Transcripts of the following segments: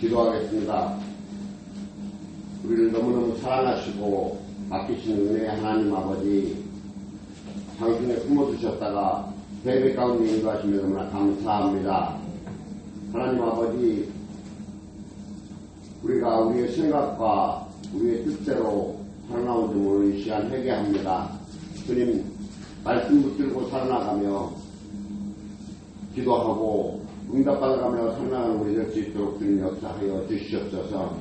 기도하겠습니다. 우리를 너무너무 사랑하시고 아끼시는 은혜의 하나님 아버지, 당신에 품어주셨다가 대배 가운데 인도하시며 너무나 감사합니다. 하나님 아버지, 우리가 우리의 생각과 우리의 뜻대로 살아나온 점 오늘 이 시간 회개합니다. 주님, 말씀 붙들고 살아나가며 기도하고 응답받아가며 살아나가는 우리 될 수 있도록 주님 역사하여 주시옵소서.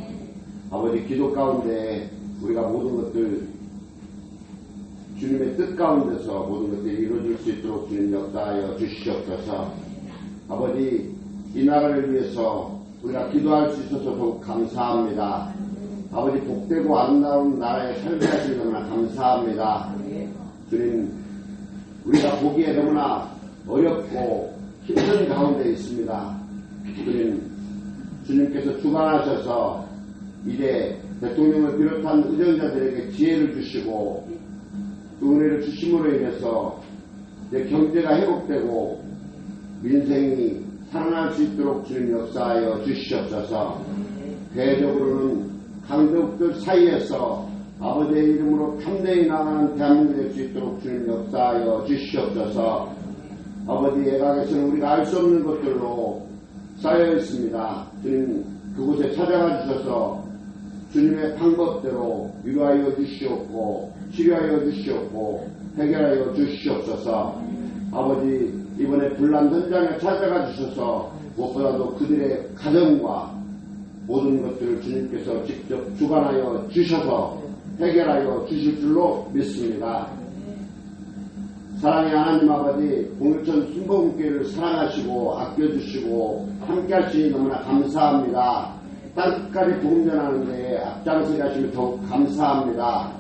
아버지, 기도 가운데 우리가 모든 것들 주님의 뜻 가운데서 모든 것들이 이루어질 수 있도록 주님 역사하여 주시옵소서. 아버지, 이 나라를 위해서 우리가 기도할 수 있어서 더욱 감사합니다. 아버지, 복되고 아름다운 나라에 살게 하시니 너무나 감사합니다. 주님, 우리가 보기에 너무나 어렵고 힘든 가운데 있습니다. 주님께서 주관하셔서 이제 대통령을 비롯한 의정자들에게 지혜를 주시고 또 은혜를 주심으로 인해서 이제 경제가 회복되고 민생이 살아날 수 있도록 주님 역사하여 주시옵소서. 대적으로는 강대국들 사이에서 아버지의 이름으로 탐대히 나가는 대한민국이 될 수 있도록 주님 역사하여 주시옵소서. 아버지, 애각에서는 우리가 알 수 없는 것들로 쌓여 있습니다. 주님, 그곳에 찾아가 주셔서 주님의 방법대로 위로하여 주시옵고 치료하여 주시옵고 해결하여 주시옵소서. 아버지, 이번에 분란 현장에 찾아가 주셔서 무엇보다도 그들의 가정과 모든 것들을 주님께서 직접 주관하여 주셔서 해결하여 주실 줄로 믿습니다. 사랑의 하나님 아버지, 공일천 순복음교회를 사랑하시고 아껴주시고 함께하시니 너무나 감사합니다. 땅끝까지 복음 전하는 데에 앞장서게 하시면 더욱 감사합니다.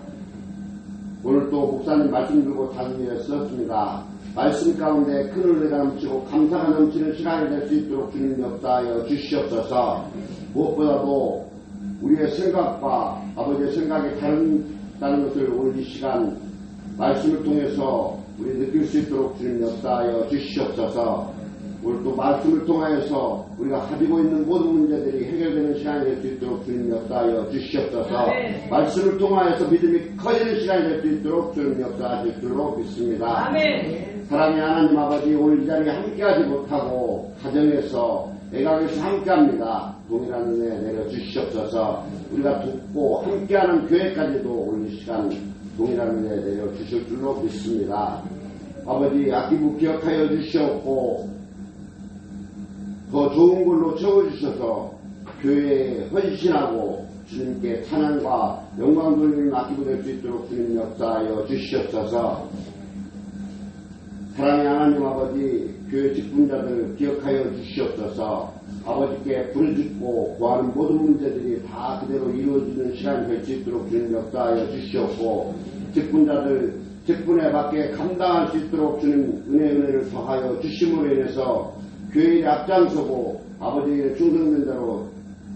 오늘 또 목사님 말씀 들고 다니며 썼습니다. 말씀 가운데 큰 은혜가 넘치고 감사가 넘치는 시간이 될 수 있도록 주님 역사하여 주시옵소서. 무엇보다도 우리의 생각과 아버지의 생각이 다른 것을 오늘 이 시간 말씀을 통해서 우리 느낄 수 있도록 주님 역사하여 주시옵소서. 오늘 또 말씀을 통하여서 우리가 가지고 있는 모든 문제들이 해결되는 시간이 될 수 있도록 주님 역사하여 주시옵소서. 아멘. 말씀을 통하여서 믿음이 커지는 시간이 될 수 있도록 주님 역사하실 줄로 믿습니다. 아멘. 사랑의 하나님 아버지, 오늘 이 자리에 함께하지 못하고 가정에서 애각에서 함께합니다. 동일한 은혜 내려주시옵소서. 우리가 돕고 함께하는 교회까지도 오늘 이 시간 동일한 은혜 내려주실 줄로 믿습니다. 아버지 아끼고 기억하여 주시옵고 더 좋은 걸로 채워주셔서 교회에 헌신하고 주님께 찬양과 영광 돌리는 아끼고 될 수 있도록 주님 역사하여 주시옵소서. 사랑의 하나님 아버지 교회 직분자들 기억하여 주시옵소서. 아버지께 부르짖고 구하는 모든 문제들이 다 그대로 이루어지는 시간이 될 수 있도록 주님 역사하여 주시옵고 직분자들 직분에 맞게 감당할 수 있도록 주님 은혜를 더하여 주심으로 인해서 교회에 앞장서고 아버지의 충성된 대로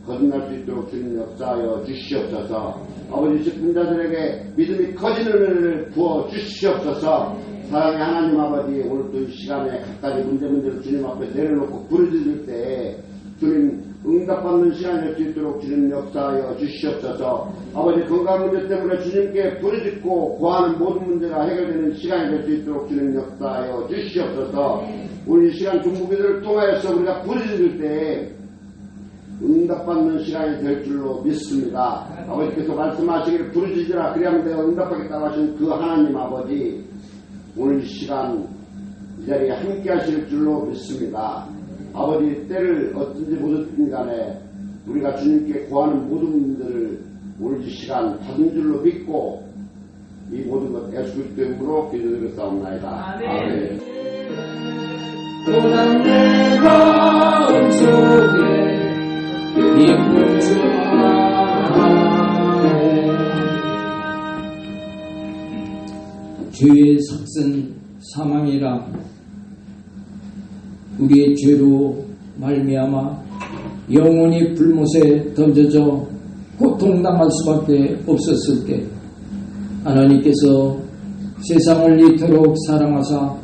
거듭날 수 있도록 주님 역사하여 주시옵소서. 아버지 직분자들에게 믿음이 커지는 은혜를 부어 주시옵소서. 사랑의 하나님 아버지 오늘도 이 시간에 각가지 문제를 주님 앞에 내려놓고 부르짖을 때에 주님 응답받는 시간이 될 수 있도록 주님 역사하여 주시옵소서. 아버지 건강 문제 때문에 주님께 부르짖고 구하는 모든 문제가 해결되는 시간이 될 수 있도록 주님 역사하여 주시옵소서. 오늘 이 시간 중보기도를 통하여서 우리가 부르짖을 때에 응답받는 시간이 될 줄로 믿습니다. 아버지께서 말씀하시기를 부르짖으라 그리하면 내가 응답하겠다고 하신 그 하나님 아버지 오늘 이 시간 이 자리에 함께 하실 줄로 믿습니다. 아버지 때를 어떤지 모든 간에 우리가 주님께 구하는 모든 분들을 오늘 이 시간 받은 줄로 믿고 이 모든 것 예수 그리스도의 이름으로 기도드렸사옵나이다. 아멘. 또한 내 마음 속에 기쁨 주하네. 죄의 삭은 사망이라 우리의 죄로 말미암아 영원히 불못에 던져져 고통당할 수밖에 없었을 때 하나님께서 세상을 이토록 사랑하사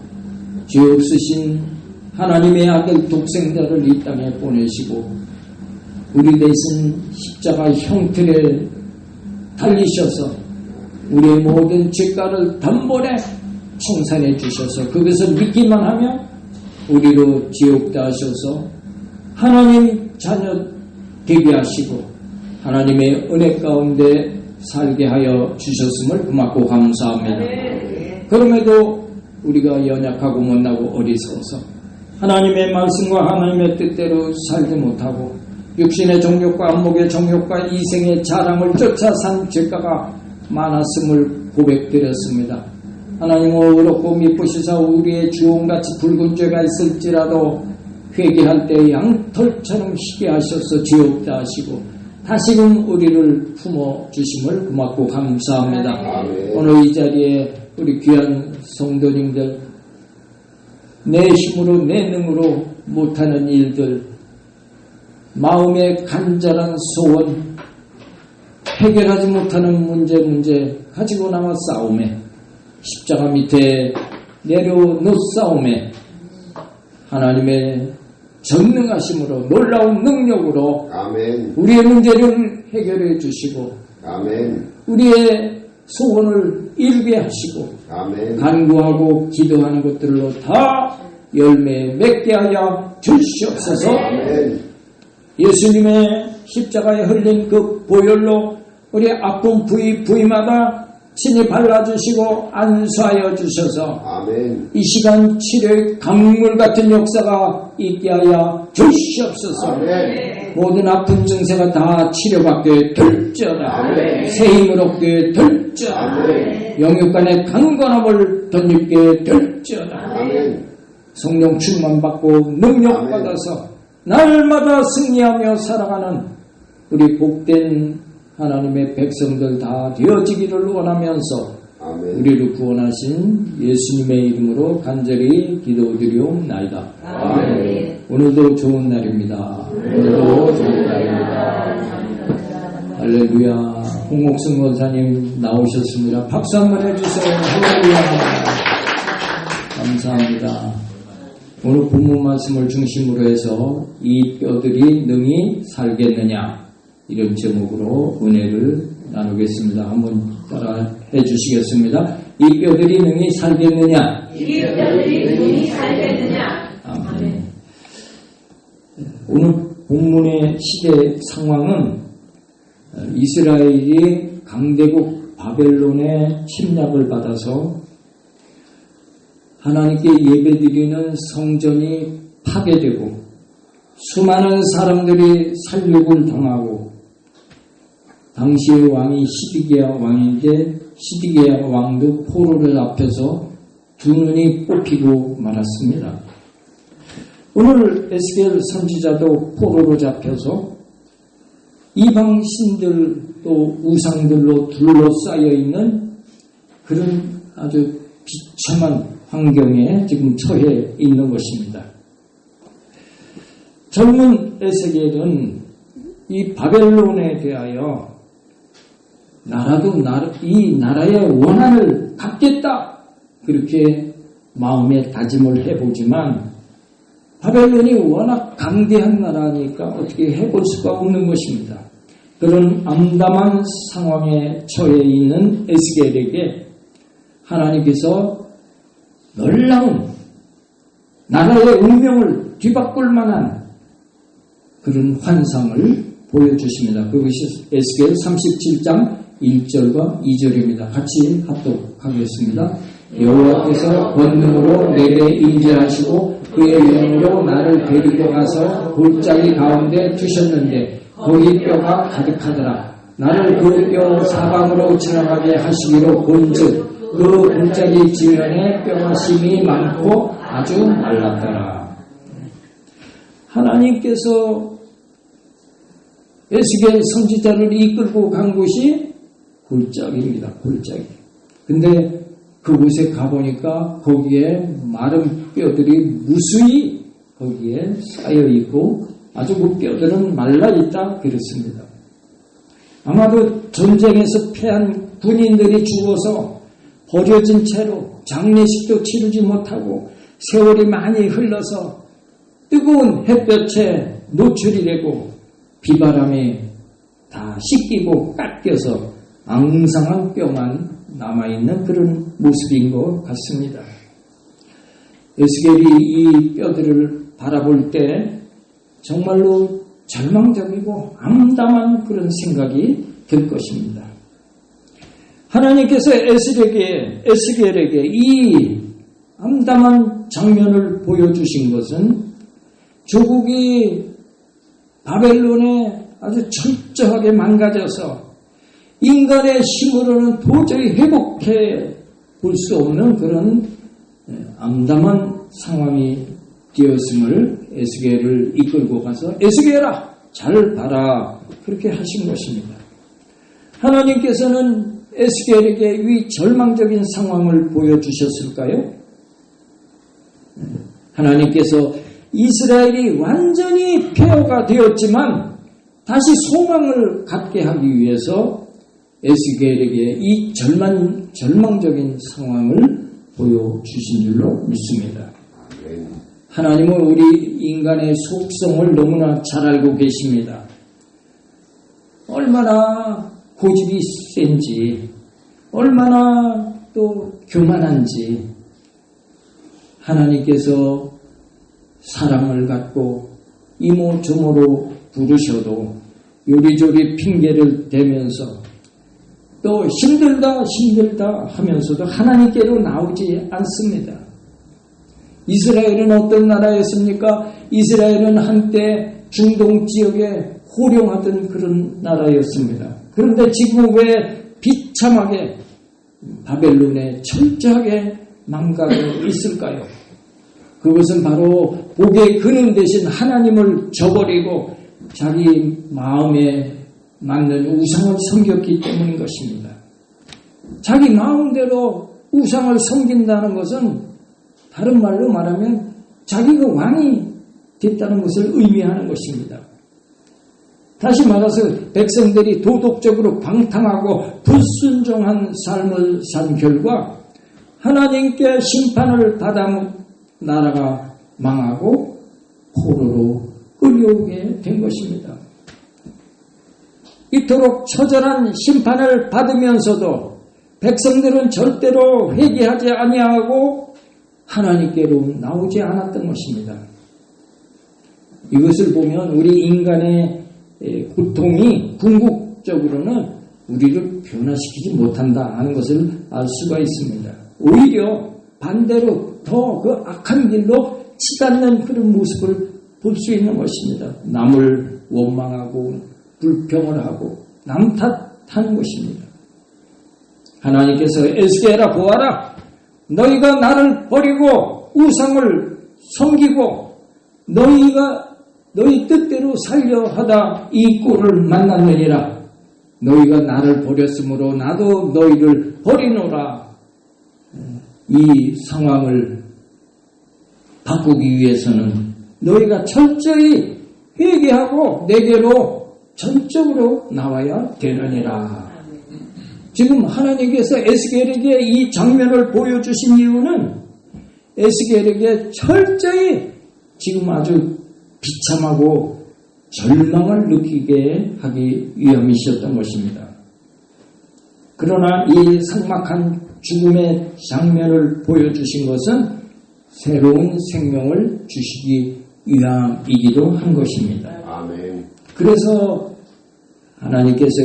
죄 없으신 하나님의 아들 독생자를 이 땅에 보내시고 우리 대신 십자가 형틀에 달리셔서 우리의 모든 죄가를 단번에 청산해 주셔서 그것을 믿기만 하면 우리로 지옥다 하셔서 하나님 자녀 되게 하시고 하나님의 은혜 가운데 살게 하여 주셨음을 고맙고 감사합니다. 그럼에도 우리가 연약하고 못나고 어리석어서 하나님의 말씀과 하나님의 뜻대로 살지 못하고 육신의 정욕과 안목의 정욕과 이생의 자랑을 쫓아 산 죄가가 많았음을 고백드렸습니다. 하나님은 어렵고 미쁘시사 우리의 주홍같이 붉은 죄가 있을지라도 회개할 때 양털처럼 희게 하셔서 죄 없다 하시고 다시금 우리를 품어주심을 고맙고 감사합니다. 아멘. 오늘 이 자리에 우리 귀한 성도님들 내 힘으로 내 능으로 못하는 일들 마음의 간절한 소원 해결하지 못하는 문제 가지고 나와 싸움에 십자가 밑에 내려놓싸움에 하나님의 전능하심으로 놀라운 능력으로 아멘. 우리의 문제를 해결해 주시고 아멘. 우리의 소원을 이루게 하시고 아멘. 간구하고 기도하는 것들로 다 열매 맺게 하여 주시옵소서. 아멘. 예수님의 십자가에 흘린 그 보혈로 우리 아픈 부위마다 친히 발라주시고 안수하여 주셔서 아멘. 이 시간 치료의 강물 같은 역사가 있게 하여 주시옵소서. 아멘. 모든 아픈 증세가 다 치료받게 될지어다. 아멘. 새 힘을 얻게 될지어다. 아멘. 영육간의 강건함을 덧입게 될지어다. 아멘. 성령 충만받고 능력받아서 날마다 승리하며 살아가는 우리 복된 하나님의 백성들 다 되어지기를 원하면서 아멘. 우리를 구원하신 예수님의 이름으로 간절히 기도드리옵나이다. 아멘. 오늘도 좋은 날입니다. 오늘도 좋은 날입니다. 할렐루야. 홍옥승 권사님 나오셨습니다. 박수 한번 해주세요. 할렐루야. 감사합니다. 오늘 본문 말씀을 중심으로 해서 이 뼈들이 능히 살겠느냐 이런 제목으로 은혜를 나누겠습니다. 한번 따라 해주시겠습니다. 이 뼈들이 능히 살겠느냐? 이 뼈들이 능히 살겠느냐? 아멘. 오늘 본문의 시대 상황은 이스라엘이 강대국 바벨론의 침략을 받아서 하나님께 예배드리는 성전이 파괴되고 수많은 사람들이 살육을 당하고 당시의 왕이 시드기야 왕인데 시드기야 왕도 포로를 앞에서 두 눈이 뽑히고 말았습니다. 오늘 에스겔 선지자도 포로로 잡혀서 이방 신들 또 우상들로 둘러싸여 있는 그런 아주 비참한 환경에 지금 처해 있는 것입니다. 젊은 에스겔은 이 바벨론에 대하여 이 나라의 원한을 갚겠다 그렇게 마음에 다짐을 해보지만 바벨론이 워낙 강대한 나라니까 어떻게 해볼 수가 없는 것입니다. 그런 암담한 상황에 처해 있는 에스겔에게 하나님께서 놀라운 나라의 운명을 뒤바꿀 만한 그런 환상을 보여주십니다. 그것이 에스겔 37장 1절과 2절입니다. 같이 합독하겠습니다. 여호와께서 권능으로 내게 임재하시고 그의 영으로 나를 데리고 가서 골짜기 가운데 두셨는데 거기 뼈가 가득하더라. 나를 그 뼈 사방으로 지나가게 하시기로 본즉 그 골짜기 지면에 뼈가 심이 많고 아주 말랐더라. 하나님께서 에스겔 선지자를 이끌고 간 곳이 골짜기입니다. 골짜기. 근데 그곳에 가보니까 거기에 마른 뼈들이 무수히 거기에 쌓여있고 아주 그 뼈들은 말라있다 그렇습니다. 아마도 전쟁에서 패한 군인들이 죽어서 버려진 채로 장례식도 치르지 못하고 세월이 많이 흘러서 뜨거운 햇볕에 노출이 되고 비바람에 다 씻기고 깎여서 앙상한 뼈만 남아있는 그런 모습인 것 같습니다. 에스겔이 이 뼈들을 바라볼 때 정말로 절망적이고 암담한 그런 생각이 들 것입니다. 하나님께서 에스겔에게 이 암담한 장면을 보여주신 것은 조국이 바벨론에 아주 철저하게 망가져서 인간의 힘으로는 도저히 회복해 볼 수 없는 그런 암담한 상황이 되었음을 에스겔을 이끌고 가서 에스겔아 잘 봐라 그렇게 하신 것입니다. 하나님께서는 에스겔에게 이 절망적인 상황을 보여주셨을까요? 하나님께서 이스라엘이 완전히 폐허가 되었지만 다시 소망을 갖게 하기 위해서 에스겔에게 이 절망적인 상황을 보여주신 줄로 믿습니다. 하나님은 우리 인간의 속성을 너무나 잘 알고 계십니다. 얼마나 고집이 센지, 얼마나 또 교만한지 하나님께서 사랑을 갖고 이모저모로 부르셔도 요리조리 핑계를 대면서 또 힘들다 하면서도 하나님께로 나오지 않습니다. 이스라엘은 어떤 나라였습니까? 이스라엘은 한때 중동 지역에 호령하던 그런 나라였습니다. 그런데 지금 왜 비참하게 바벨론에 철저하게 망가져 있을까요? 그것은 바로 복의 근원 대신 하나님을 저버리고 자기 마음에 맞는 우상을 섬겼기 때문인 것입니다. 자기 마음대로 우상을 섬긴다는 것은 다른 말로 말하면 자기가 왕이 됐다는 것을 의미하는 것입니다. 다시 말해서 백성들이 도덕적으로 방탕하고 불순종한 삶을 산 결과 하나님께 심판을 받아 나라가 망하고 포로로 끌려오게 된 것입니다. 이토록 처절한 심판을 받으면서도 백성들은 절대로 회개하지 아니하고 하나님께로 나오지 않았던 것입니다. 이것을 보면 우리 인간의 고통이 궁극적으로는 우리를 변화시키지 못한다 하는 것을 알 수가 있습니다. 오히려 반대로 더 그 악한 길로 치닫는 그런 모습을 볼 수 있는 것입니다. 남을 원망하고 불평을 하고 남 탓하는 것입니다. 하나님께서 에스겔아 보아라, 너희가 나를 버리고 우상을 섬기고 너희 뜻대로 살려 하다 이 꼴을 만났느니라. 너희가 나를 버렸으므로 나도 너희를 버리노라. 이 상황을 바꾸기 위해서는 너희가 철저히 회개하고 내게로 전적으로 나와야 되느니라. 지금 하나님께서 에스겔에게 이 장면을 보여주신 이유는 에스겔에게 철저히 지금 아주 비참하고 절망을 느끼게 하기 위함이셨던 것입니다. 그러나 이 삭막한 죽음의 장면을 보여주신 것은 새로운 생명을 주시기 위함이기도 한 것입니다. 아멘. 그래서 하나님께서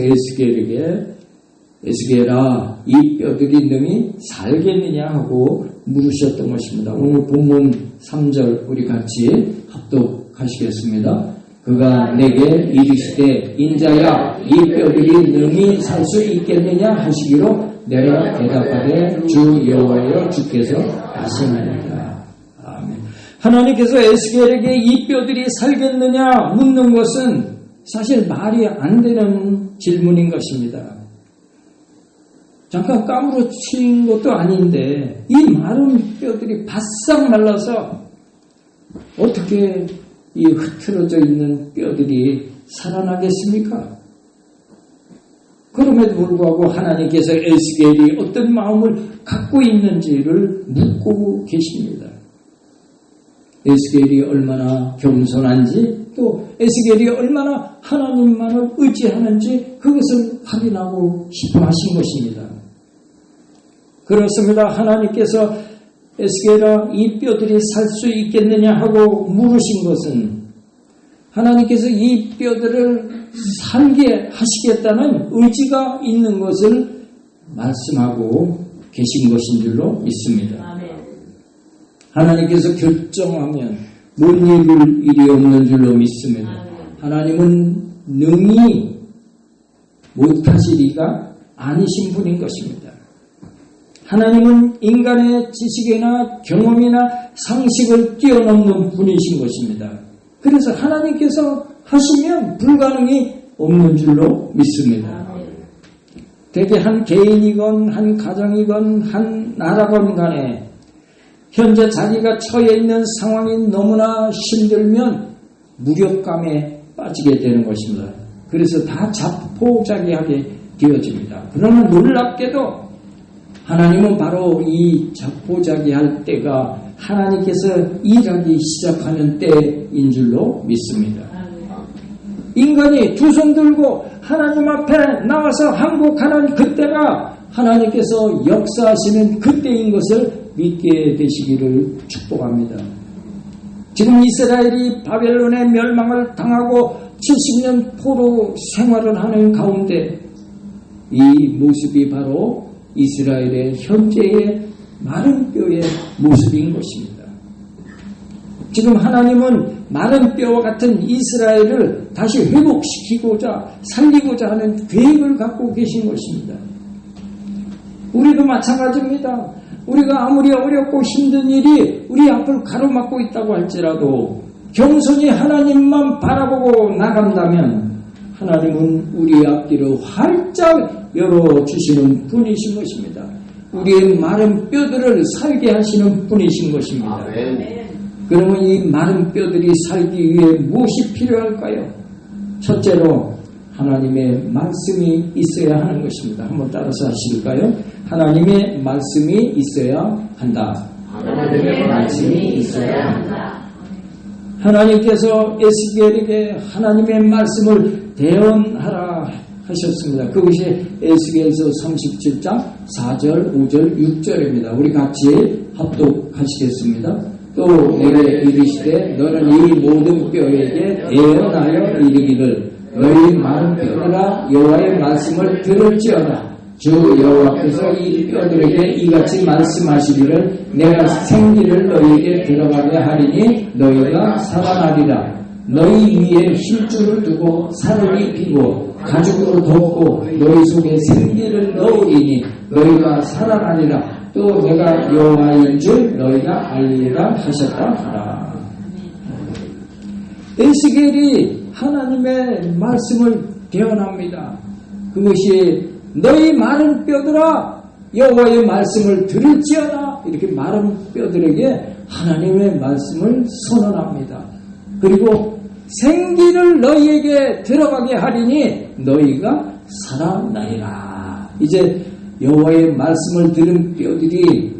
에스겔아 이 뼈들이 능히 살겠느냐 하고 물으셨던 것입니다. 오늘 본문 3절 우리 같이 합독하시겠습니다. 그가 내게 이르시되 인자야 이 뼈들이 능히 살 수 있겠느냐 하시기로 내가 대답하되 주 여호와여 주께서 아시나이다. 아멘. 하나님께서 에스겔에게 이 뼈들이 살겠느냐 묻는 것은 사실 말이 안 되는 질문인 것입니다. 잠깐 까무러친 것도 아닌데 이 마른 뼈들이 바싹 말라서 어떻게 이 흐트러져 있는 뼈들이 살아나겠습니까? 그럼에도 불구하고 하나님께서 에스겔이 어떤 마음을 갖고 있는지를 묻고 계십니다. 에스겔이 얼마나 겸손한지 또 에스겔이 얼마나 하나님만을 의지하는지 그것을 확인하고 싶어 하신 것입니다. 그렇습니다. 하나님께서 에스겔아 이 뼈들이 살 수 있겠느냐 하고 물으신 것은 하나님께서 이 뼈들을 살게 하시겠다는 의지가 있는 것을 말씀하고 계신 것인 줄로 믿습니다. 하나님께서 결정하면 못 이룰 일이 없는 줄로 믿습니다. 하나님은 능히 못하시리가 아니신 분인 것입니다. 하나님은 인간의 지식이나 경험이나 상식을 뛰어넘는 분이신 것입니다. 그래서 하나님께서 하시면 불가능이 없는 줄로 믿습니다. 대개 한 개인이건 한 가정이건 한 나라건 간에 현재 자기가 처해 있는 상황이 너무나 힘들면 무력감에 빠지게 되는 것입니다. 그래서 다 자포자기하게 되어집니다. 그러나 놀랍게도 하나님은 바로 이 자포자기할 때가 하나님께서 일하기 시작하는 때인 줄로 믿습니다. 인간이 두 손 들고 하나님 앞에 나와서 항복하는 그때가 하나님께서 역사하시는 그때인 것을 믿게 되시기를 축복합니다. 지금 이스라엘이 바벨론의 멸망을 당하고 70년 포로 생활을 하는 가운데 이 모습이 바로 이스라엘의 현재의 마른 뼈의 모습인 것입니다. 지금 하나님은 마른 뼈와 같은 이스라엘을 다시 회복시키고자 살리고자 하는 계획을 갖고 계신 것입니다. 우리도 마찬가지입니다. 우리가 아무리 어렵고 힘든 일이 우리 앞을 가로막고 있다고 할지라도 겸손히 하나님만 바라보고 나간다면 하나님은 우리 앞길을 활짝 열어주시는 분이신 것입니다. 우리의 마른 뼈들을 살게 하시는 분이신 것입니다. 아멘. 그러면 이 마른 뼈들이 살기 위해 무엇이 필요할까요? 첫째로 하나님의 말씀이 있어야 하는 것입니다. 한번 따라서 하실까요? 하나님의 말씀이 있어야 한다. 하나님의 말씀이 있어야 한다. 하나님께서 에스겔에게 하나님의 말씀을 대언하라 하셨습니다. 그것이 에스겔서 37장 4절, 5절, 6절입니다. 우리 같이 합독하시겠습니다. 또 내게 이르시되 너는 이 모든 뼈에게 대언하여 이르기를 너희 많은 뼈들아 여호와의 말씀을 들을지어다. 주 여호와께서 이 뼈들에게 이같이 말씀하시기를 내가 생기를 너희에게 들어가게 하리니 너희가 살아나리라. 너희 위에 힘줄을 두고 살을 입히고 가죽으로 덮고 너희 속에 생기를 넣으리니 너희가 살아나리라. 또 내가 여호와인 줄 너희가 알리라 하셨다 하라. 에스겔이 하나님의 말씀을 대언합니다. 그것이 너희 마른 뼈들아 여호와의 말씀을 들을지어다. 이렇게 마른 뼈들에게 하나님의 말씀을 선언합니다. 그리고 생기를 너희에게 들어가게 하리니 너희가 살아나리라. 이제 여호와의 말씀을 들은 뼈들이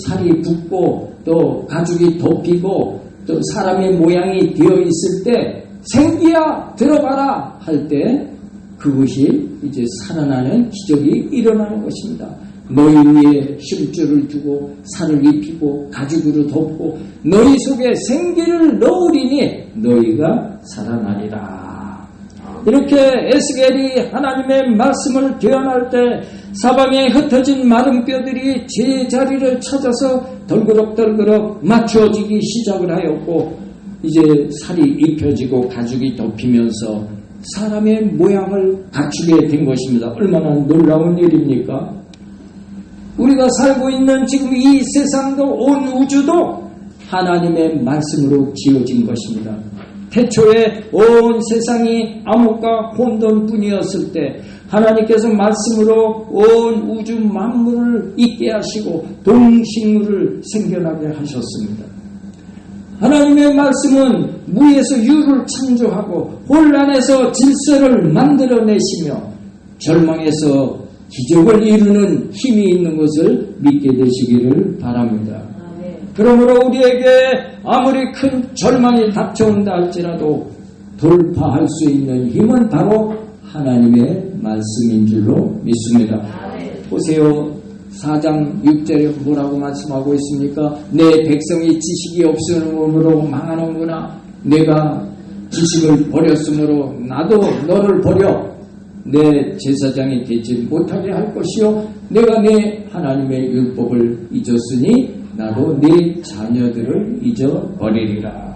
살이 붙고 또 가죽이 덮이고 또 사람의 모양이 되어 있을 때 생기야 들어가라 할 때 그것이 이제 살아나는 기적이 일어나는 것입니다. 너희 위에 힘줄을 두고 살을 입히고 가죽으로 덮고 너희 속에 생기를 넣으리니 너희가 살아나리라. 이렇게 에스겔이 하나님의 말씀을 대언할 때 사방에 흩어진 마른 뼈들이 제자리를 찾아서 덜그럭덜그럭 맞춰지기 시작을 하였고 이제 살이 입혀지고 가죽이 덮이면서 사람의 모양을 갖추게 된 것입니다. 얼마나 놀라운 일입니까? 우리가 살고 있는 지금 이 세상도 온 우주도 하나님의 말씀으로 지어진 것입니다. 태초에 온 세상이 암흑과 혼돈뿐이었을 때 하나님께서 말씀으로 온 우주 만물을 있게 하시고 동식물을 생겨나게 하셨습니다. 하나님의 말씀은 무에서 유를 창조하고 혼란에서 질서를 만들어내시며 절망에서 기적을 이루는 힘이 있는 것을 믿게 되시기를 바랍니다. 그러므로 우리에게 아무리 큰 절망이 닥쳐온다 할지라도 돌파할 수 있는 힘은 바로 하나님의 말씀인 줄로 믿습니다. 보세요. 4장 6절에 뭐라고 말씀하고 있습니까? 내 백성이 지식이 없으므로 망하는구나. 내가 지식을 버렸으므로 나도 너를 버려 내 제사장이 되지 못하게 할 것이요 내가 내 하나님의 율법을 잊었으니 나도 네 자녀들을 잊어버리리라.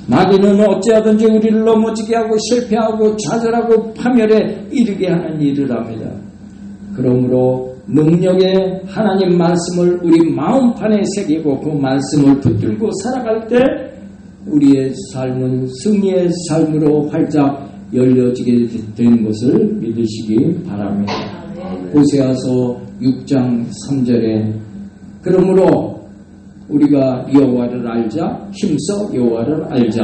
마귀는 어찌하든지 우리를 넘어지게 하고 실패하고 좌절하고 파멸에 이르게 하는 일을 합니다. 그러므로 능력의 하나님 말씀을 우리 마음판에 새기고 그 말씀을 붙들고 살아갈 때 우리의 삶은 승리의 삶으로 활짝 열려지게 된 것을 믿으시기 바랍니다. 호세아서 6장 3절에 그러므로 우리가 여호와를 알자 힘써 여호와를 알자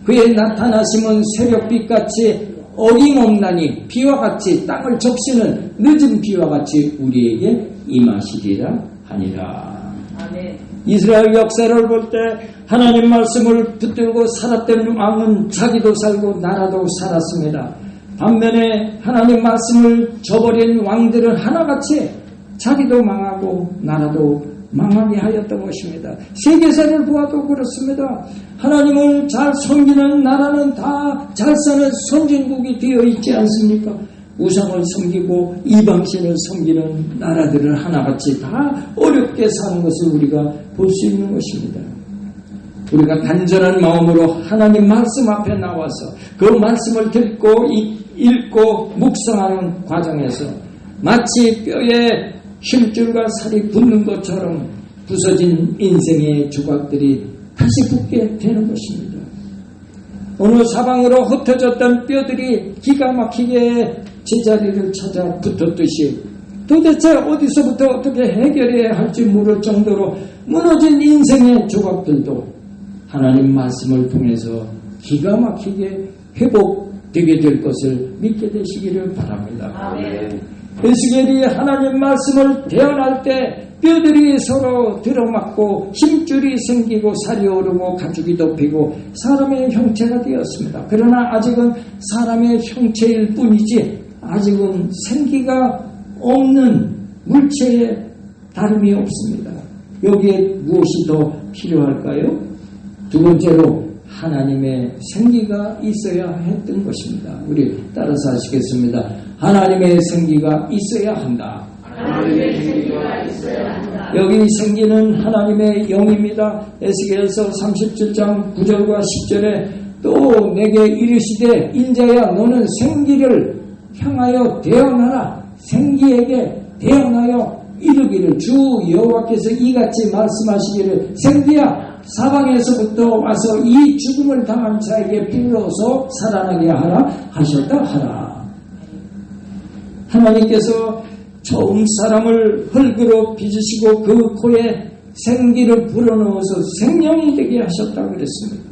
그의 나타나심은 새벽빛같이 어김없나니 비와 같이 땅을 적시는 늦은 비와 같이 우리에게 임하시리라 하니라. 아멘. 이스라엘 역사를 볼 때 하나님 말씀을 붙들고 살았던 왕은 자기도 살고 나라도 살았습니다. 반면에 하나님 말씀을 저버린 왕들은 하나같이 자기도 망하고 나라도 망하게 하였던 것입니다. 세계사를 보아도 그렇습니다. 하나님을 잘 섬기는 나라는 다 잘 사는 선진국이 되어 있지 않습니까? 우상을 섬기고 이방신을 섬기는 나라들은 하나같이 다 어렵게 사는 것을 우리가 볼 수 있는 것입니다. 우리가 간절한 마음으로 하나님 말씀 앞에 나와서 그 말씀을 듣고 읽고 묵상하는 과정에서 마치 뼈에 힘줄과 살이 붙는 것처럼 부서진 인생의 조각들이 다시 붙게 되는 것입니다. 어느 사방으로 흩어졌던 뼈들이 기가 막히게 제자리를 찾아 붙었듯이 도대체 어디서부터 어떻게 해결해야 할지 모를 정도로 무너진 인생의 조각들도 하나님 말씀을 통해서 기가 막히게 회복되게 될 것을 믿게 되시기를 바랍니다. 에스겔이 하나님 말씀을 대언할 때 뼈들이 서로 들어맞고 힘줄이 생기고 살이 오르고 가죽이 덮이고 사람의 형체가 되었습니다. 그러나 아직은 사람의 형체일 뿐이지 아직은 생기가 없는 물체에 다름이 없습니다. 여기에 무엇이 더 필요할까요? 두 번째로 하나님의 생기가 있어야 했던 것입니다. 우리 따라서 하시겠습니다. 하나님의 생기가 있어야 한다. 하나님의 생기가 있어야 한다. 여기 생기는 하나님의 영입니다. 에스겔서 37장 9절과 10절에 또 내게 이르시되 인자야 너는 생기를 향하여 대언하라. 생기에게 대언하여 이르기를 주 여호와께서 이같이 말씀하시기를 생기야 사방에서부터 와서 이 죽음을 당한 자에게 불러서 살아나게 하라 하셨다 하라. 하나님께서 처음 사람을 흙으로 빚으시고 그 코에 생기를 불어넣어서 생명이 되게 하셨다고 그랬습니다.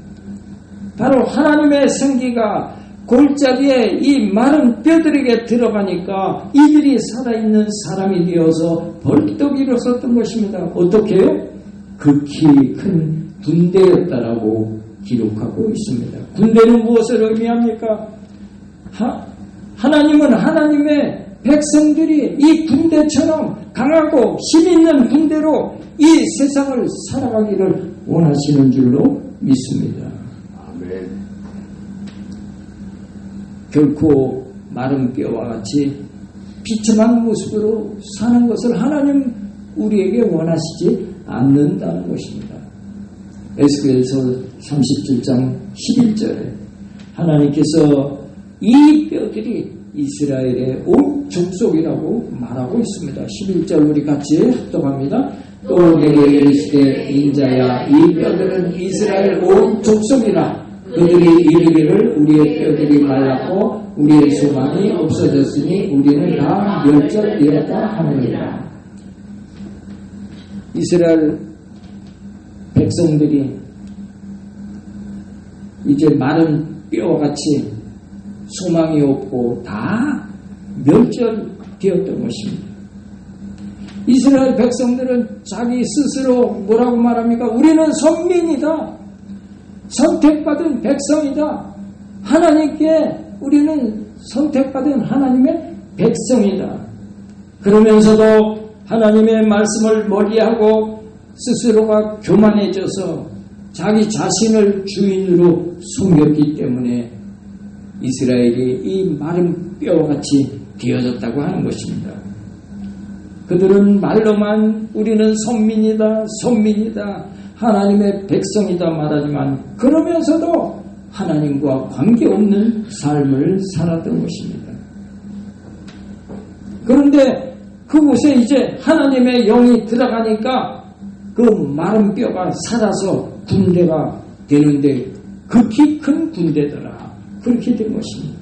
바로 하나님의 생기가 골짜기에 이 마른 뼈들에게 들어가니까 이들이 살아있는 사람이 되어서 벌떡 일어섰던 것입니다. 어떻게요? 극히 큰 군대였다라고 기록하고 있습니다. 군대는 무엇을 의미합니까? 하나님은 하나님의 백성들이 이 군대처럼 강하고 힘있는 군대로 이 세상을 살아가기를 원하시는 줄로 믿습니다. 아멘. 결코 마른 뼈와 같이 비참한 모습으로 사는 것을 하나님 우리에게 원하시지 않는다는 것입니다. 에스겔서 37장 11절에 하나님께서 이 뼈들이 이스라엘의 온 족속이라고 말하고 있습니다. 11절 우리 같이 합독합니다. 또 내게 이르시되 인자야 이 뼈들은 이스라엘 온 족속이라. 그들이 이르기를 우리의 뼈들이 말랐고 우리의 소망이 없어졌으니 우리는 다 멸절되었다 하느니라. 이스라엘 백성들이 이제 마른 뼈와 같이 소망이 없고 다 멸절되었던 것입니다. 이스라엘 백성들은 자기 스스로 뭐라고 말합니까? 우리는 선민이다. 선택받은 백성이다. 하나님께 우리는 선택받은 하나님의 백성이다. 그러면서도 하나님의 말씀을 멀리하고 스스로가 교만해져서 자기 자신을 주인으로 숨겼기 때문에 이스라엘이 이 마른 뼈와 같이 되어졌다고 하는 것입니다. 그들은 말로만 우리는 선민이다, 선민이다, 하나님의 백성이다 말하지만 그러면서도 하나님과 관계없는 삶을 살았던 것입니다. 그런데 그곳에 이제 하나님의 영이 들어가니까 그 마른 뼈가 살아서 군대가 되는데 극히 큰 군대더라. 그렇게 된 것입니다.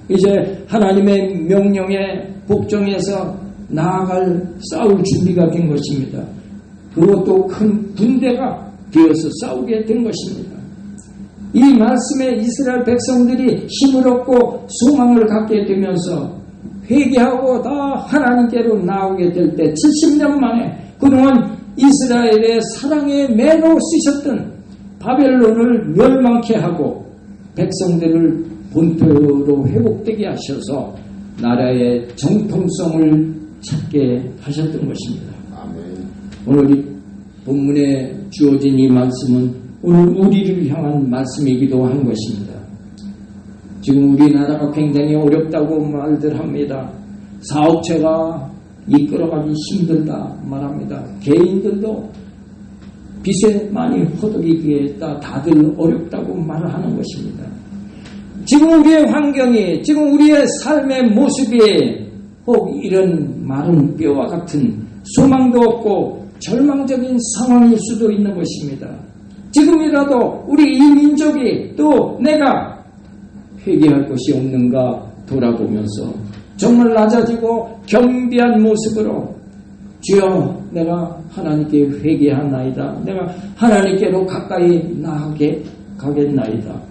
이제 하나님의 명령에 복종해서 나아갈 싸울 준비가 된 것입니다. 그것도 큰 군대가 되어서 싸우게 된 것입니다. 이 말씀에 이스라엘 백성들이 힘을 얻고 소망을 갖게 되면서 회개하고 다 하나님께로 나오게 될 때 70년 만에 그동안 이스라엘의 사랑의 매로 쓰셨던 바벨론을 멸망케 하고 백성들을 본토로 회복되게 하셔서 나라의 정통성을 찾게 하셨던 것입니다. 아멘. 오늘 이 본문에 주어진 이 말씀은 오늘 우리를 향한 말씀이기도 한 것입니다. 지금 우리나라가 굉장히 어렵다고 말들 합니다. 사업체가 이끌어가기 힘들다 말합니다. 개인들도 빚에 많이 허덕이기에 다들 어렵다고 말을 하는 것입니다. 지금 우리의 환경이, 지금 우리의 삶의 모습이 혹 이런 마른 뼈와 같은 소망도 없고 절망적인 상황일 수도 있는 것입니다. 지금이라도 우리 이 민족이 또 내가 회개할 것이 없는가 돌아보면서 정말 낮아지고 겸비한 모습으로 주여 내가 하나님께 회개하나이다. 내가 하나님께로 가까이 나아게 가겠나이다.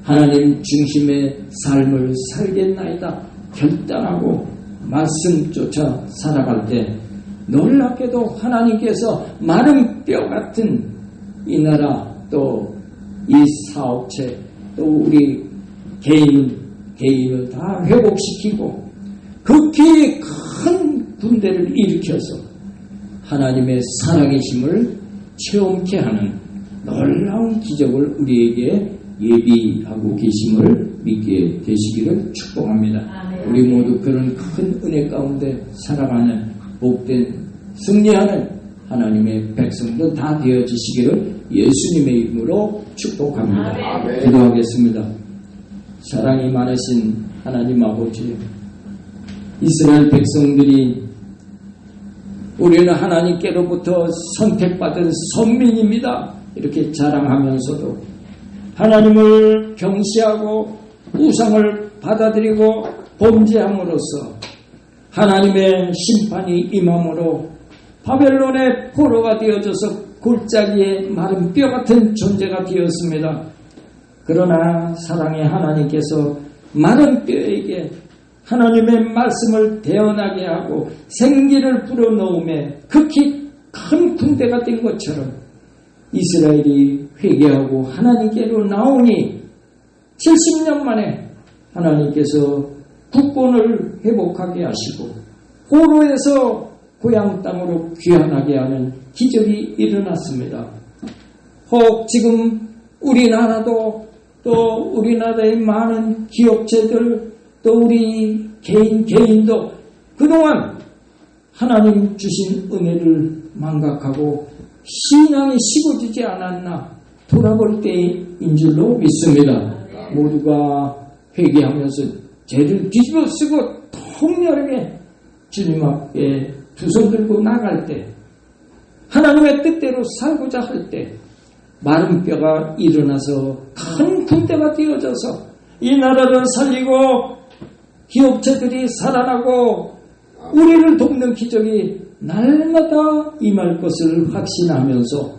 하나님 중심의 삶을 살겠나이다. 결단하고 말씀조차 살아갈 때 놀랍게도 하나님께서 마른 뼈 같은 이 나라 또 이 사업체 또 우리 개인을 다 회복시키고 극히 큰 군대를 일으켜서 하나님의 살아계심을 체험케 하는 놀라운 기적을 우리에게 예비하고 계심을 믿게 되시기를 축복합니다. 아멘. 우리 모두 그런 큰 은혜 가운데 살아가는 복된 승리하는 하나님의 백성들 다 되어지시기를 예수님의 이름으로 축복합니다. 아멘. 기도하겠습니다. 사랑이 많으신 하나님 아버지, 이스라엘 백성들이 우리는 하나님께로부터 선택받은 선민입니다 이렇게 자랑하면서도 하나님을 경시하고 우상을 받아들이고 범죄함으로써 하나님의 심판이 임함으로 바벨론의 포로가 되어져서 골짜기에 마른 뼈 같은 존재가 되었습니다. 그러나 사랑의 하나님께서 마른 뼈에게 하나님의 말씀을 태어나게 하고 생기를 불어넣음에 극히 큰 군대가 된 것처럼 이스라엘이 회개하고 하나님께로 나오니 70년 만에 하나님께서 국권을 회복하게 하시고 포로에서 고향 땅으로 귀환하게 하는 기적이 일어났습니다. 혹 지금 우리나라도 또 우리나라의 많은 기업체들 또 우리 개인도 그동안 하나님 주신 은혜를 망각하고 신앙이 식어지지 않았나 돌아볼 때인 줄로 믿습니다. 모두가 회개하면서 죄를 뒤집어 쓰고 통렬하게 주님 앞에 두 손 들고 나갈 때 하나님의 뜻대로 살고자 할 때 마른 뼈가 일어나서 큰 군대가 되어져서 이 나라를 살리고 기업체들이 살아나고 우리를 돕는 기적이 날마다 임할 것을 확신하면서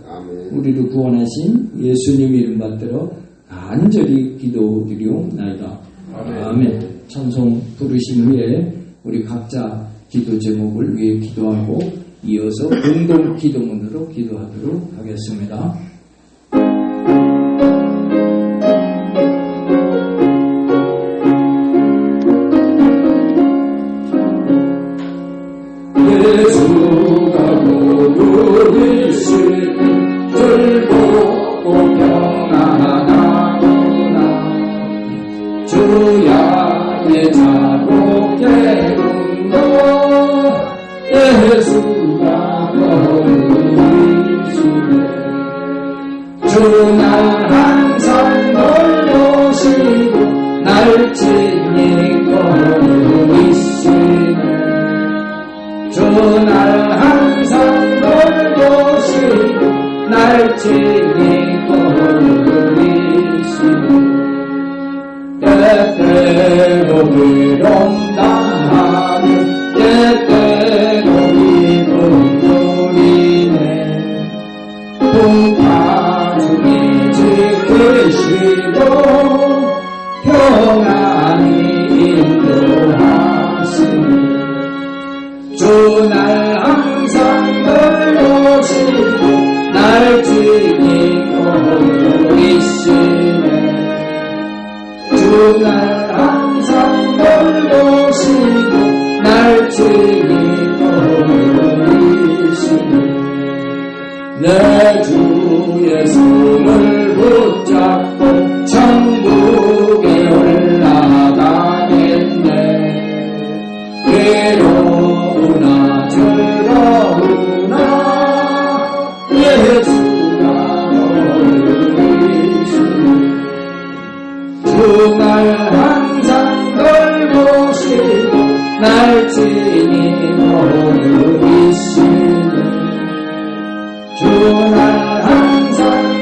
우리를 구원하신 예수님 이름 받들어 간절히 기도드리옵나이다. 아멘. 찬송 부르신 후에 우리 각자 기도 제목을 위해 기도하고 이어서 공동 기도문으로 기도하도록 하겠습니다. 예수가 부르신 즐겁고 평안하구나. 주야의 자복되는 것 예수가 부르시네. 주날 항상 놀러시고 날 지니고 누리시네. 주날 항상 돌보시고 날 지니고 누리시고 때때로 위rom당하는 때때로 기분 누리네. 풍파중에 지키시고 평안히 인도하시네. 주날 항상 놀러시고 날 지니고 누리시네. 주날 항상 놀러시고 날 지니고 누리시네. 내 주의 손을 붙잡고 천국에 올라가겠네. 괴로우나 즐거우나 예수가 부르시네. 주날 항상 돌보시고 날 지니고 누리시네. 주날 항상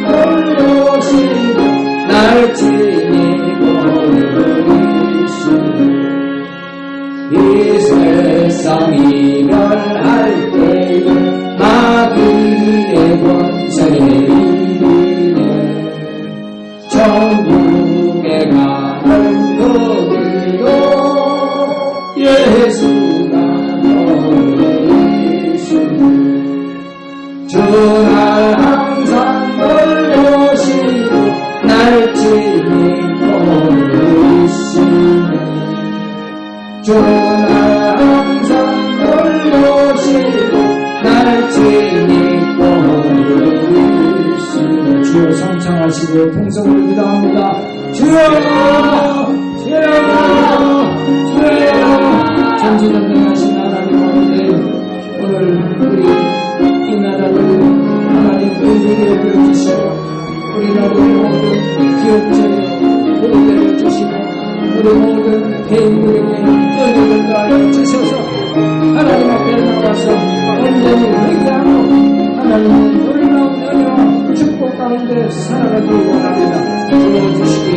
돌보시고 날 지니고 누리시네. 이 세상 이별할 때에 마귀의 권세에 이기네. 천국에 가는 그 길도 예수가 걸으시네. 주날 항상 돌보시고 날 지니고 누리시네. 주날 항상 돌보시고 날 지니고 주여 풍성을 기도합니다. 주여 주여 주여 전지전능하신 하나님 아버지 오늘 우리 이 나라를 하나님 의리를 여겨주시고 우리 나라의 모든 기업체에 보호되어 주시고 우리 모든 개인들에게 은혜를 더하여 주셔서 하나님 앞에 나와서 온전히 회개하고 하나님의 놀라운 은혜와 축복 가운데 살아가기 원합니다. 불러주시기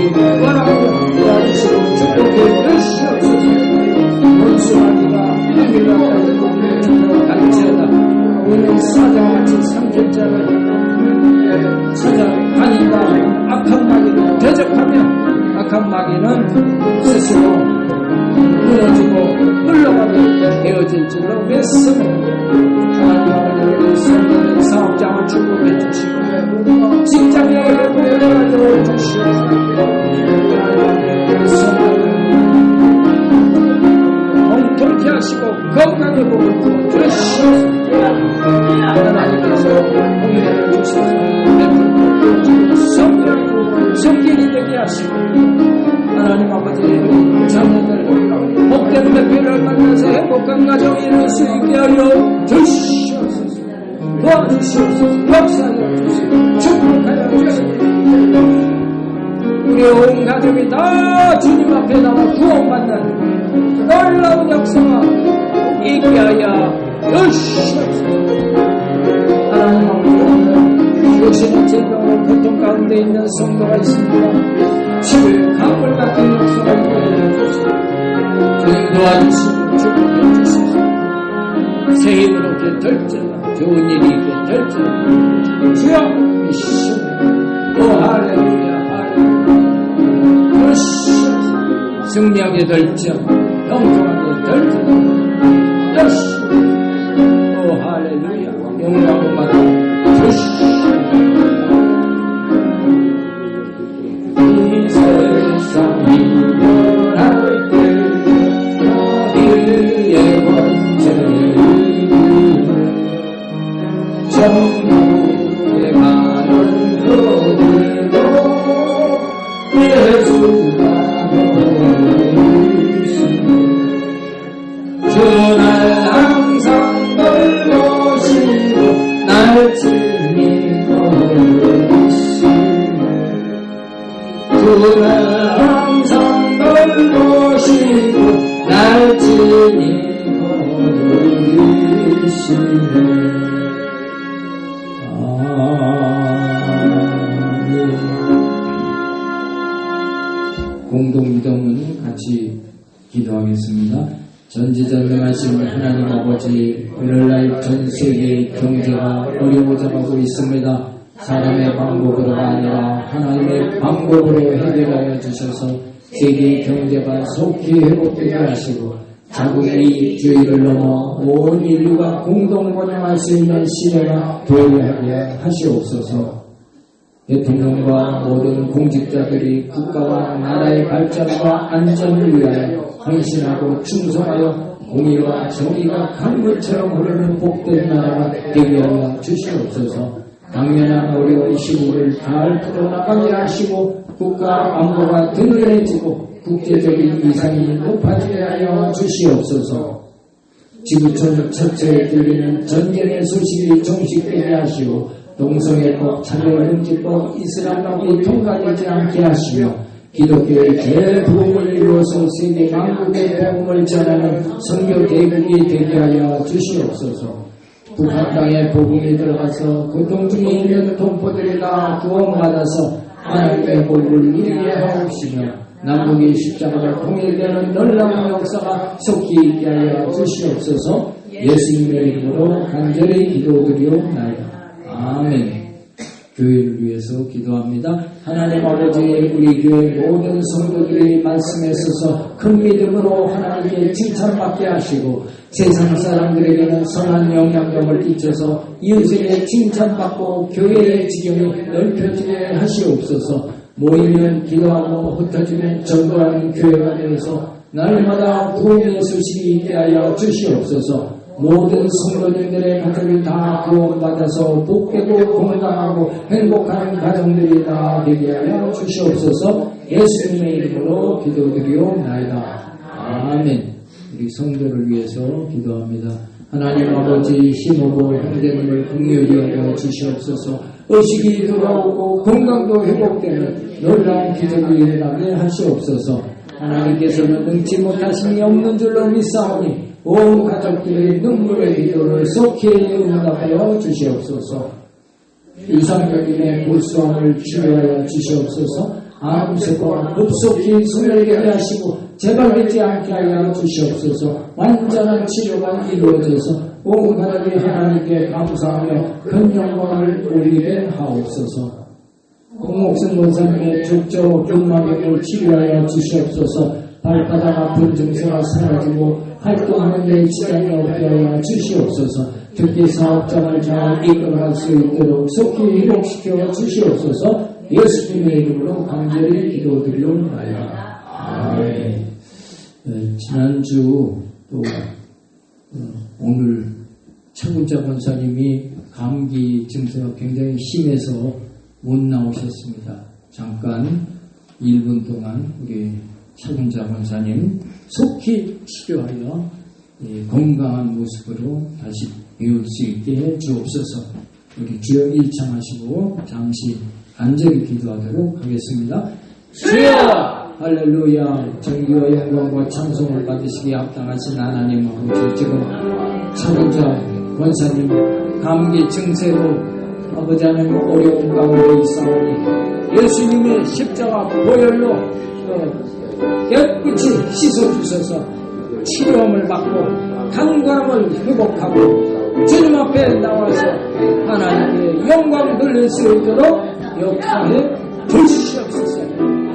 원하고 도와주시고 축복해 주시옵소서. 원수마귀가 행위가 따르고 주로 갈지어다. 오늘 사자같이 삼킬자를 찾아다닌다. 악한 마귀를 대적하며 악한 마귀는 스스로 무너지고 물러가게 되어질 줄로 믿습니다. 하나님 아버지 성도는 사업장을 축복해 주시고 직장에 회복을 주시옵소서. 통쾌 하시고 건강에 복을 부어주시옵소서. 하나님께서 은혜를 주셔서 베풀고 주시고 성길이 되게 하시고 하나님 아버지 자녀들 복된 배필을 만나서 행복한 가정 이룰 수 있게 하여 주시옵소서. 도와주시옵소서. 역사하여 주시고 축복하여 주시옵소서. 우리 온 가족이 다 주님 앞에 나와 구원받는 놀라운 역사가 있게 하여 주시옵소서. 하나님 아버지 육신의 질병으로 고통 가운데 있는 성도가 있습니다. 치유의 강물 같은 역사가 있게 하여 주시옵소서. 주님 도와주시고 축복해 주시옵소서. 새 힘으로 있게 될지어다. 좋은 일이 있게 될지어다. 주여 믿습니다. 오 할렐루야 할렐루야. 주시옵소서. 승리하게 될지어다. 영광하게 될지어다. 주시옵소서. 오 할렐루야. 영광을 받아 주시옵소서. 이 세상이 변할 때 너희의 권세를 천국에 가는 그들도 예수가 보이시네. 주는 항상 돌보시고 날 지니고 주는 항상 돌보시고 날 지니고 계시네. 공동기도문 같이 기도하겠습니다. 전지전능하신 하나님 아버지, 오늘날 전 세계의 경제가 어려워져가고 있습니다. 사람의 방법으로가 아니라 하나님의 방법으로 해결하여 주셔서 세계의 경제가 속히 회복되게 하시고 자국의 주의를 넘어 온 인류가 공동 번영할 수 있는 시대가 되게 하게 하시옵소서. 대통령과 모든 공직자들이 국가와 나라의 발전과 안전을 위하여 헌신하고 충성하여 공의와 정의가 강물처럼 흐르는 복된 나라가 되게 하여 주시옵소서. 당면한 어려운 시국을 잘 풀어나가게 하시고 국가 안보가 든든해지고 국제적인 위상이 높아지게 하여 주시옵소서. 지구촌 처처에 들리는 전쟁의 소식이 종식되게 하시고 동성애법, 차별금지법, 이슬람법이 통과되지 않게 하시며 기독교의 대복음을 이루어서 세계 만국의 복음을 전하는 선교 대국이 되게 하여 주시옵소서. 북한 땅에 복음이 들어가서 고통 중에 있는 동포들이 다 구원받아서 하나님의 복을 이루게 하옵시며 남북의 십자가로 통일되는 놀라운 역사가 속히 있게 하여 주시옵소서. 예수님의 이름으로 간절히 기도드리옵나이다. 아멘. 교회를 위해서 기도합니다. 하나님 아버지, 우리 교회 모든 성도들이 말씀에 있어서 큰 믿음으로 하나님께 칭찬받게 하시고 세상 사람들에게는 선한 영향력을 끼쳐서 이웃에게 칭찬받고 교회의 지경이 넓혀지게 하시옵소서. 모이면 기도하고 흩어지면 전도하는 교회가 되어서 날마다 구원의 소식이 있게 하여 주시옵소서. 모든 성도님들의 가족이 다 구원받아서 복되고 건강하고 행복한 가정들이 다 되게 하여 주시옵소서. 예수님의 이름으로 기도드리옵나이다. 아멘. 우리 성도를 위해서 기도합니다. 하나님 아버지 힘오고 형제님을 긍휼히 여겨 주시옵소서. 의식이 돌아오고 건강도 회복되는 놀라운 기적이 일어나게 하시옵소서. 하나님께서는 능치 못하심이 없는 줄로 믿사오니 온 가족들의 눈물의 기도를 속히 응답하여 주시옵소서. 이상적인의 골수함을 치료하여 주시옵소서. 암세포가 급속히 소멸되게 하시고 재발되지 않게 하여 주시옵소서. 완전한 치료가 이루어져서 온 가족이 하나님께 감사하며 큰 영광을 올리게 하옵소서. 공목성 원사님의 족저 근막염을 치료하여 주시옵소서. 발바닥 아픈 증세가 사라지고 활동하는 데 지장이 없게 하여 주시옵소서. 특히 사업장을 잘 이끌어갈 수 있도록 속히 회복시켜 주시옵소서. 예수님의 이름으로 간절히 기도드리옵나이다. 아멘. 지난주 또 오늘 차군자 권사님이 감기 증세가 굉장히 심해서 못 나오셨습니다. 잠깐 1분 동안 우리 차군자 권사님 속히 치료하여 건강한 모습으로 다시 배울 수 있게 해 주옵소서. 우리 주여 일창하시고 잠시 간절히 기도하도록 하겠습니다. 주여! 할렐루야! 정기와 영광과 찬송을 받으시기에 합당하신 하나님 아버지, 지금 차군자 권사님 감기 증세로 아버지 하나님 어려운 가운데 있사오니 예수님의 십자가 보혈로 깨끗이 씻어주셔서 치료함을 받고 간과함을 회복하고 주님 앞에 나와서 하나님께 영광 돌릴 수 있도록 역사해 주시옵소서.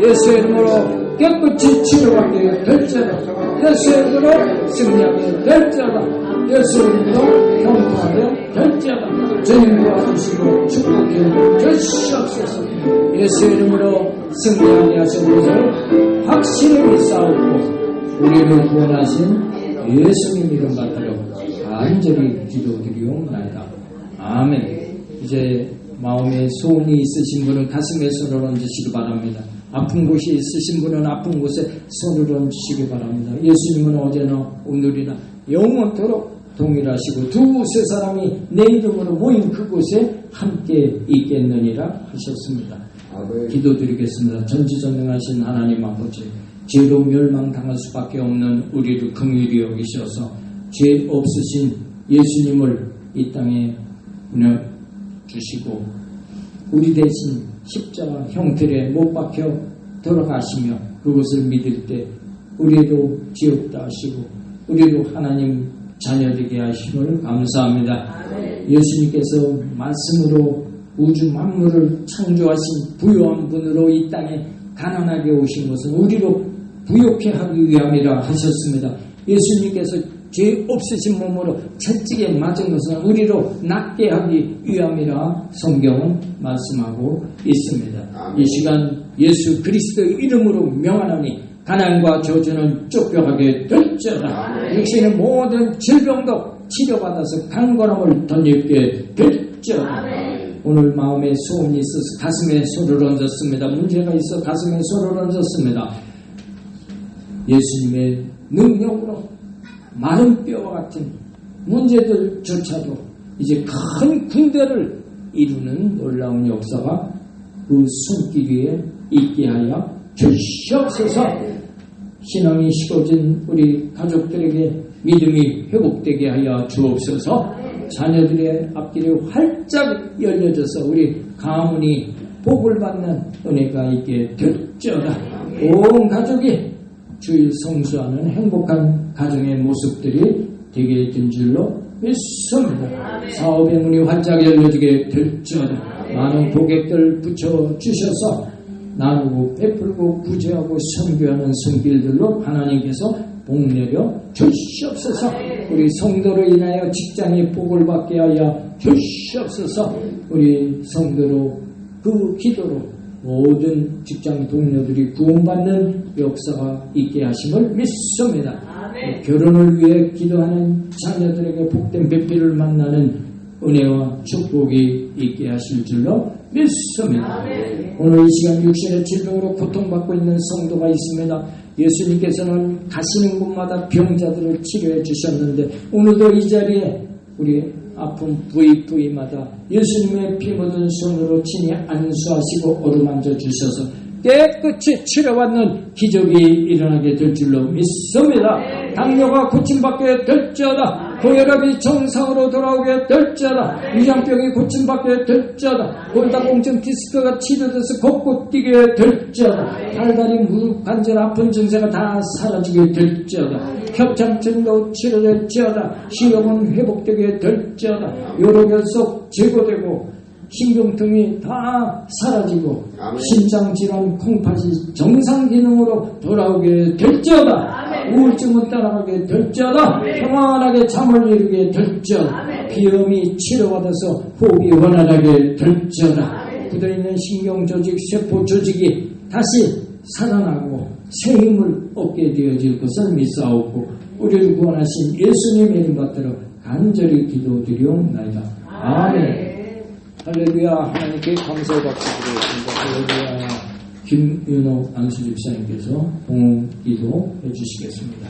예수의 이름으로 깨끗이 치료하게 될지어다. 예수의 이름으로 승리하게 될지어다. 예수의 이름으로 형통하게 될지어다. 주님 도와주시고 축복해 주시옵소서. 예수의 이름으로 승리하게 하신 것을 확실히 믿사옵고 우리를 구원하신 예수님 이름 받들어 간절히 기도드리옵나이다. 아멘. 이제 마음에 소원이 있으신 분은 가슴에 손을 얹으시기 바랍니다. 아픈 곳이 있으신 분은 아픈 곳에 손을 얹으시기 바랍니다. 예수님은 어제나 오늘이나 영원토록 동일하시고 두세 사람이 내 이름으로 모인 그곳에 함께 있겠느니라 하셨습니다. 기도드리겠습니다. 전지전능하신 하나님 아버지, 죄로 멸망당할 수밖에 없는 우리를 긍휼히 여기셔서 죄 없으신 예수님을 이 땅에 주시고 우리 대신 십자가 형틀에 못 박혀 돌아가시며 그것을 믿을 때 우리로 지옥다 하시고 우리로 하나님 자녀되게 하심을 감사합니다. 예수님께서 말씀으로 우주 만물을 창조하신 부유한 분으로 이 땅에 가난하게 오신 것은 우리로 부욕해 하기 위함이라 하셨습니다. 예수님께서 죄 없으신 몸으로 채찍에 맞은 것은 우리로 낫게 하기 위함이라 성경은 말씀하고 있습니다. 이 시간 예수 그리스도의 이름으로 명하노니 가난과 저주는 쫓겨가게 될지어다. 육신의 모든 질병도 치료받아서 강건함을 덧입게 될지어다. 오늘 마음에 소원이 있어서 가슴에 손을 얹었습니다. 문제가 있어 가슴에 손을 얹었습니다. 예수님의 능력으로 마른 뼈와 같은 문제들조차도 이제 큰 군대를 이루는 놀라운 역사가 그 손길 위에 있게 하여 주시옵소서. 신앙이 식어진 우리 가족들에게 믿음이 회복되게 하여 주옵소서. 자녀들의 앞길이 활짝 열려져서 우리 가문이 복을 받는 은혜가 있게 될지어다. 온 가족이 주일 성수하는 행복한 가정의 모습들이 되게 된 줄로 믿습니다. 사업의 문이 활짝 열려지게 될지어다. 많은 고객들 붙여주셔서 나누고 베풀고 구제하고 선교하는 손길들로 하나님께서 복내려 주시옵소서. 우리 성도로 인하여 직장이 복을 받게 하여 주시옵소서. 우리 성도로 그 기도로 모든 직장 동료들이 구원받는 역사가 있게 하심을 믿습니다. 결혼을 위해 기도하는 자녀들에게 복된 배필을 만나는 은혜와 축복이 있게 하실 줄로 믿습니다. 오늘 이 시간 육신의 질병으로 고통받고 있는 성도가 있습니다. 예수님께서는 가시는 곳마다 병자들을 치료해 주셨는데 오늘도 이 자리에 우리 아픈 부위마다 예수님의 피 묻은 손으로 친히 안수하시고 어루만져 주셔서 깨끗이 치료받는 기적이 일어나게 될 줄로 믿습니다. 당뇨가 고침받게 될지어다. 고혈압이 정상으로 돌아오게 될지어다. 위장병이 고침받게 될지어다. 골다공증 디스크가 치료돼서 걷고 뛰게 될지어다. 팔다리 무릎 관절 아픈 증세가 다 사라지게 될지어다. 협착증도 치료될지어다. 시력은 회복되게 될지어다. 요로결석 제거되고 신경통이 다 사라지고 아멘. 심장질환, 콩팥이 정상 기능으로 돌아오게 될지어다. 우울증은 따라가게 될지어다. 평안하게 잠을 이루게 될지어다. 비염이 치료받아서 호흡이 원활하게 될지어다. 굳어있는 신경조직, 세포조직이 다시 살아나고 새 힘을 얻게 되어질 것을 믿사오고 우리를 구원하신 예수님의 이름 받들어 간절히 기도드리옵나이다. 아멘. 할렐루야. 하나님께 감사의 박수 드리겠습니다. 할렐루야. 김윤호 안수집사님께서 봉헌 기도 해주시겠습니다.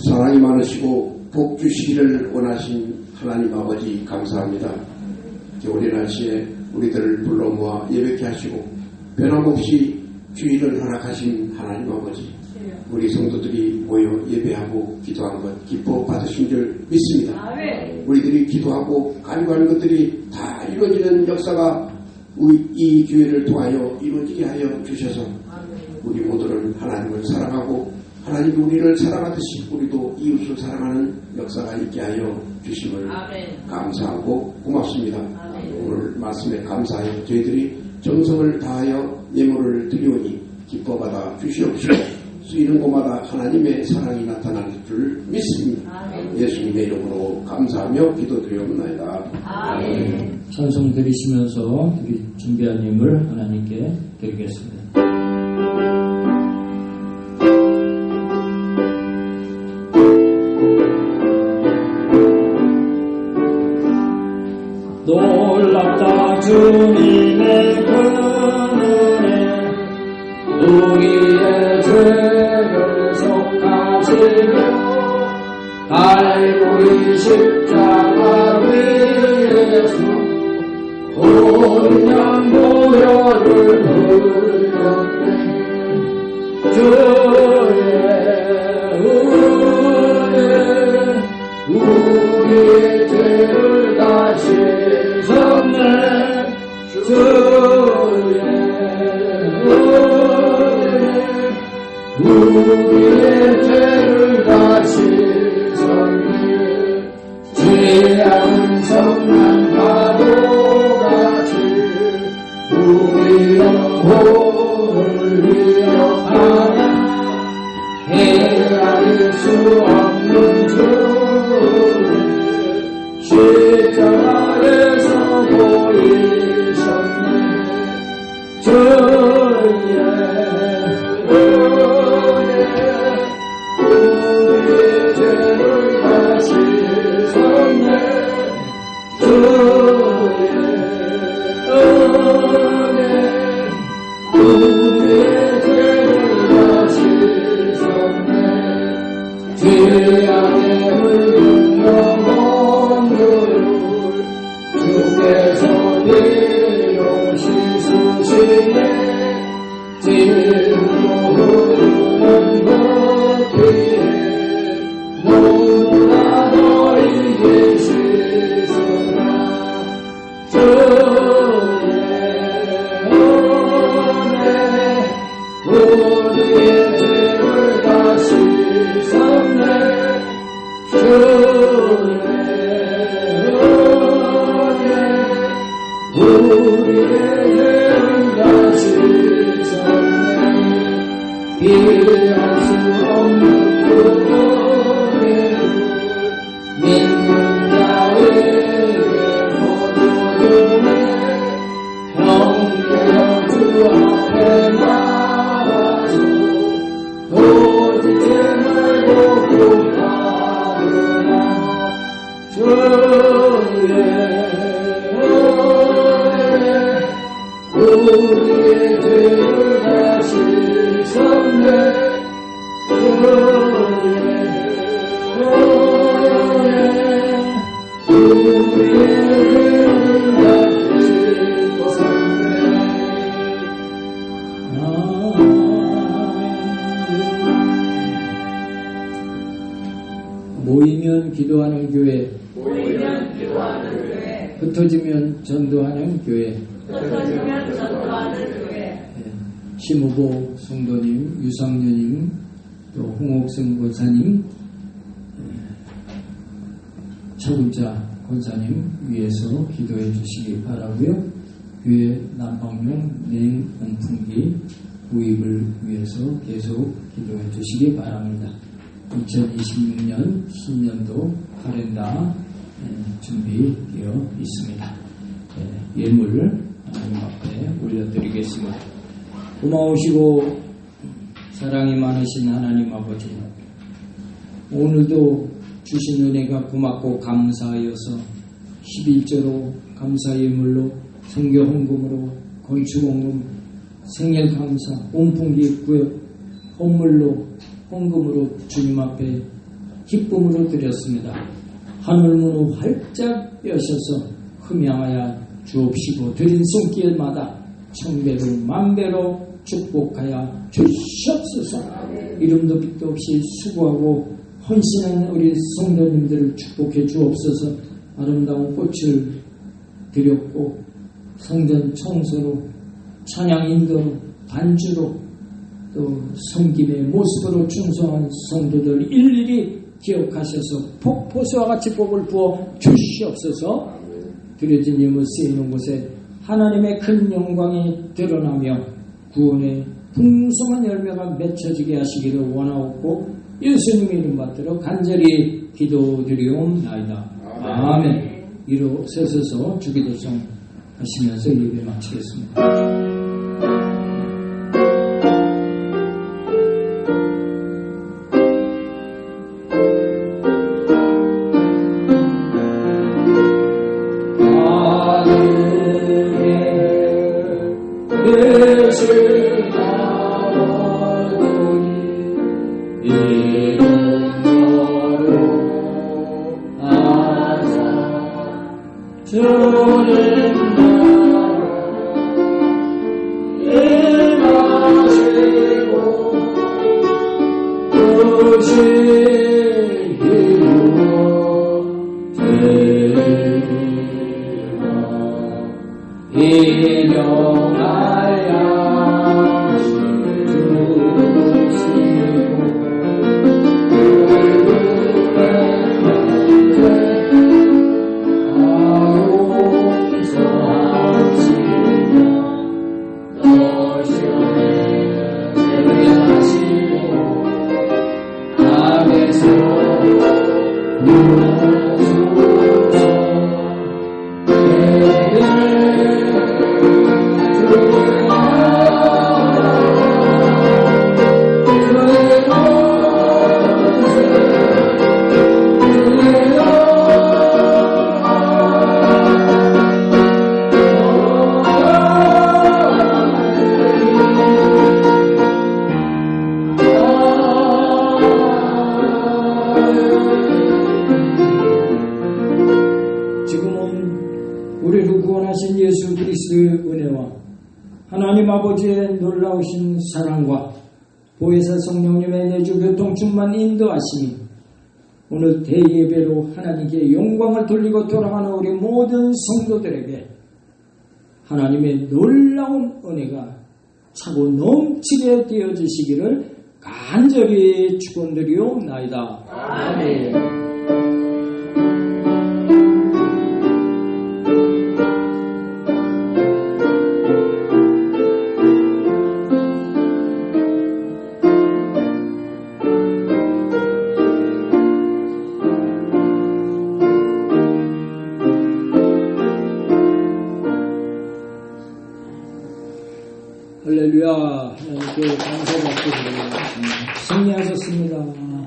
사랑이 많으시고 복 주시기를 원하신 하나님 아버지 감사합니다. 겨울의 날씨에 우리들을 불러 모아 예배케 하시고 변함없이 주의를 허락하신 하나님 아버지, 우리 성도들이 모여 예배하고 기도한 것 기뻐 받으신 줄 믿습니다. 우리들이 기도하고 간구하는 것들이 다 이루어지는 역사가 이 교회를 통하여 이루어지게 하여 주셔서 우리 모두는 하나님을 사랑하고 하나님이 우리를 사랑하듯이 우리도 이웃을 사랑하는 역사가 있게 하여 주심을 감사하고 고맙습니다. 오늘 말씀에 감사하여 저희들이 정성을 다하여 예물을 드리오니 기뻐받아 주시옵시고 쓰이는 곳마다 하나님의 사랑이 나타날 줄 믿습니다. 예수님의 이름으로 감사하며 기도드리옵나이다. 아멘. 찬송 드리시면서 우리 준비한 예물 하나님께 드리겠습니다. 놀랍다 주님의 은혜 우리의 죄를 속하시며 갈고리 십자가 위에서 온 양보혈을 흘렸네. 주의 은혜 우리의 죄를 다 씻었네. 주의 은혜 우리의 죄를 다 씻었네. 죄악은 성난 파도같이 우리 영혼을 위협하냐. 헤아릴 수 없는 주의 십자가에서 보이셨네. 주의 은혜 우리의 죄를 다 씻었네. 주의 은혜 우리의 죄를 다 씻었네. 죄악의 흙은 영혼을 주께서 비로 씻으시네. 진로 흐르는 것 피에 너무나 너희의 씻으라. 주의 은혜 우리의 죄를 다 씻었네. 주의 은혜 우리의 죄를 다 씻었네. 이해할 수 없는 그 은혜를 믿는 자에게 거두주네. 우리의 죄를 다시 섭네 모이면 기도하는 교회, 흩어지면 전도하는 교회. 심우보 성도님, 유상녀님, 또 홍옥승 권사님, 차군자 권사님 위해서 기도해 주시기 바라고요. 교회 난방용 냉온풍기 구입을 위해서 계속 기도해 주시기 바랍니다. 2026년 신년도 카렌다 준비되어 있습니다. 예물을 하나님 앞에 올려드리겠습니다. 고마우시고 사랑이 많으신 하나님 아버지, 오늘도 주신 은혜가 고맙고 감사하여서 11조로 감사 예물로 성교 헌금으로 건축 헌금, 생일 감사, 온풍기 구역 헌물로 헌금으로 주님 앞에 기쁨으로 드렸습니다. 하늘문을 활짝 여셔서 흠양하여 주옵시고 드린 손길마다 천배로 만배로 축복하여 주시옵소서. 이름도 빛도 없이 수고하고 헌신한 우리 성도님들을 축복해 주옵소서. 아름다운 꽃을 드렸고 성전 청소로 찬양 인도로 반주로 또 섬김의 모습으로 충성한 성도들 일일이 기억하셔서 폭포수와 같이 복을 부어 주시옵소서. 드려진 예물 쓰이는 곳에 하나님의 큰 영광이 드러나며 구원의 풍성한 열매가 맺혀지게 하시기를 원하옵고 예수님 이름 받들어 간절히 기도드리옵나이다. 아멘. 이로 서서서 주기도성 하시면서 예배 마치겠습니다. 우리를 구원하신 예수 그리스도의 은혜와 하나님 아버지의 놀라우신 사랑과 보혜사 성령님의 내주 교통 충만 인도하심이 오늘 대예배로 하나님께 영광을 돌리고 돌아가는 우리 모든 성도들에게 하나님의 놀라운 은혜가 차고 넘치게 되어지시기를 간절히 축원드리옵나이다. 아멘. 할렐루야. 하나님께 감사받고 드립니다. 승리하셨습니다.